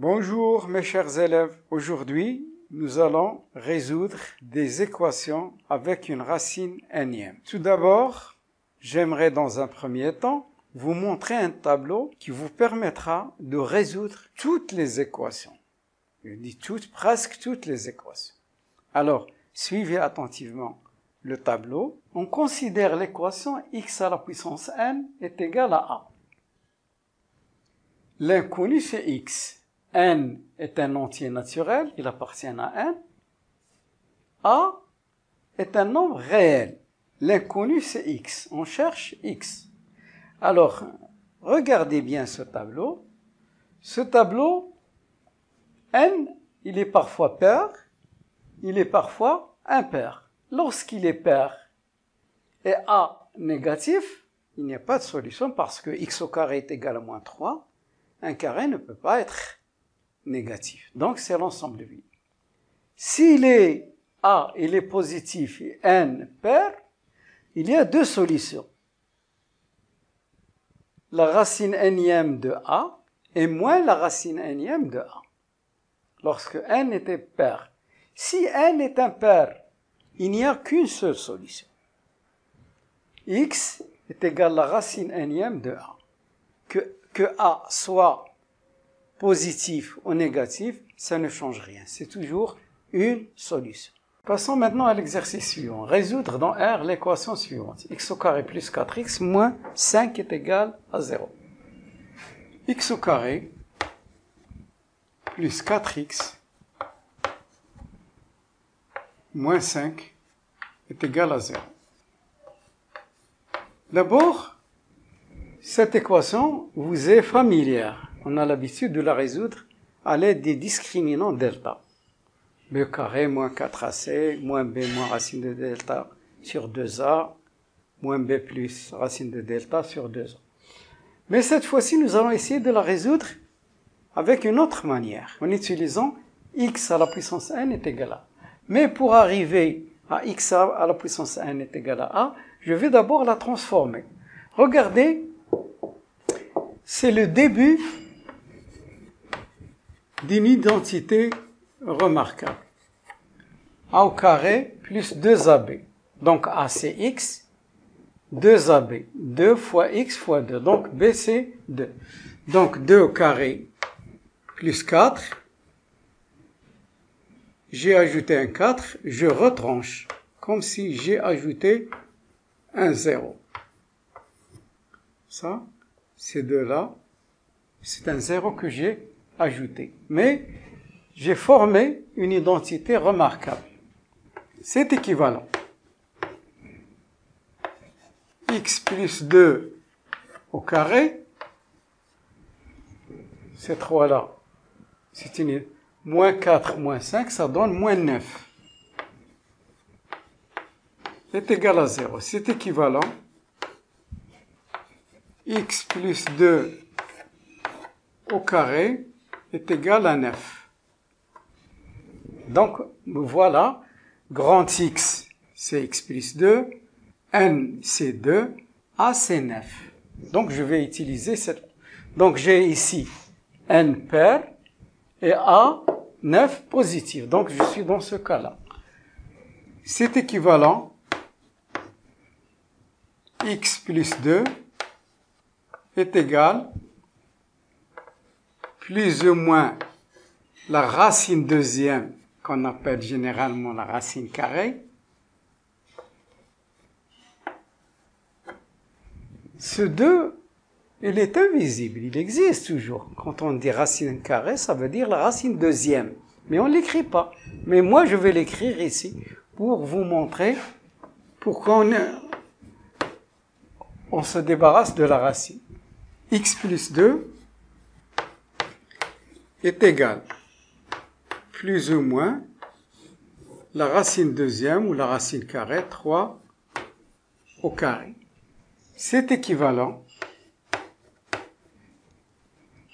Bonjour mes chers élèves, aujourd'hui nous allons résoudre des équations avec une racine énième. Tout d'abord, j'aimerais dans un premier temps vous montrer un tableau qui vous permettra de résoudre toutes les équations. Je dis toutes, presque toutes les équations. Alors, suivez attentivement le tableau. On considère l'équation x à la puissance n est égale à a. L'inconnu c'est x. N est un entier naturel, il appartient à n. A est un nombre réel. L'inconnu c'est x. On cherche x. Alors, regardez bien ce tableau. Ce tableau, n, il est parfois pair, il est parfois impair. Lorsqu'il est pair et a négatif, il n'y a pas de solution parce que x au carré est égal à moins 3. Un carré ne peut pas être négatif. Donc, c'est l'ensemble vide. S'il est a, il est positif et n pair, il y a deux solutions. La racine énième de a et moins la racine énième de a. Lorsque n était pair. Si n est impair, il n'y a qu'une seule solution. X est égal à la racine énième de a. Que a soit positif ou négatif, ça ne change rien. C'est toujours une solution. Passons maintenant à l'exercice suivant. Résoudre dans R l'équation suivante. X au carré plus 4x moins 5 est égal à 0. X au carré plus 4x moins 5 est égal à 0. D'abord, cette équation vous est familière. On a l'habitude de la résoudre à l'aide des discriminants delta. B carré moins 4ac moins b moins racine de delta sur 2a moins b plus racine de delta sur 2a. Mais cette fois-ci, nous allons essayer de la résoudre avec une autre manière, en utilisant x à la puissance n est égal à a. Mais pour arriver à x à la puissance n est égal à a, je vais d'abord la transformer. Regardez, c'est le début d'une identité remarquable. A au carré plus 2ab. Donc A c'est x, 2ab. 2 fois x fois 2. Donc b c'est 2. Donc 2 au carré plus 4. J'ai ajouté un 4, je retranche. Comme si j'ai ajouté un 0. Ça, ces deux-là, c'est un 0 que j'ai ajouté. Mais j'ai formé une identité remarquable. C'est équivalent. X plus 2 au carré, ces trois-là, c'est une moins 4 moins 5, ça donne moins 9. Est égal à 0. C'est équivalent. X plus 2 au carré est égal à 9. Donc, voilà, grand X, c'est x plus 2, n, c'est 2, a, c'est 9. Donc, je vais utiliser cette... Donc, j'ai ici n pair et a, 9 positif. Donc, je suis dans ce cas-là. C'est équivalent. X plus 2 est égal plus ou moins la racine deuxième, qu'on appelle généralement la racine carrée. Ce 2, il est invisible, il existe toujours. Quand on dit racine carrée, ça veut dire la racine deuxième. Mais on ne l'écrit pas. Mais moi, je vais l'écrire ici pour vous montrer pourquoi on se débarrasse de la racine. X plus 2 est égal plus ou moins la racine deuxième ou la racine carrée 3 au carré. C'est équivalent.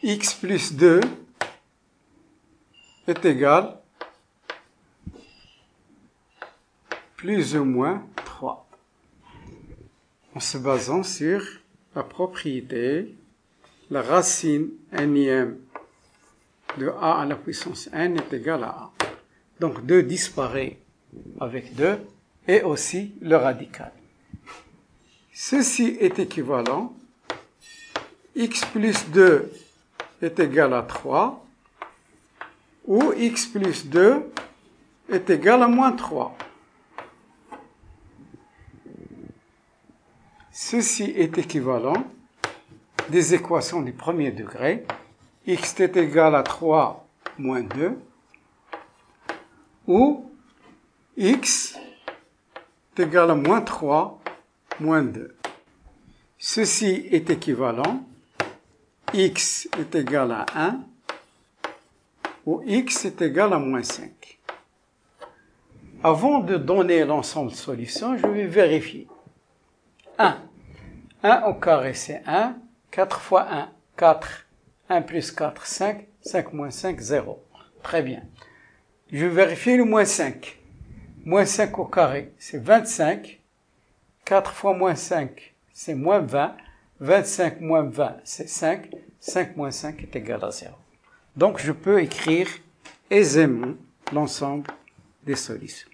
X plus 2 est égal plus ou moins 3. En se basant sur la propriété, la racine énième de a à la puissance n est égal à a. Donc 2 disparaît avec 2 et aussi le radical. Ceci est équivalent. X plus 2 est égal à 3 ou x plus 2 est égal à moins 3. Ceci est équivalent des équations du premier degré. X est égal à 3 moins 2 ou x est égal à moins 3 moins 2. Ceci est équivalent. X est égal à 1 ou x est égal à moins 5. Avant de donner l'ensemble de solutions, je vais vérifier. 1. 1 au carré, c'est 1. 4 fois 1, 4. 1 plus 4, 5. 5 moins 5, 0. Très bien. Je vérifie le moins 5. Moins 5 au carré, c'est 25. 4 fois moins 5, c'est moins 20. 25 moins 20, c'est 5. 5 moins 5 est égal à 0. Donc, je peux écrire aisément l'ensemble des solutions.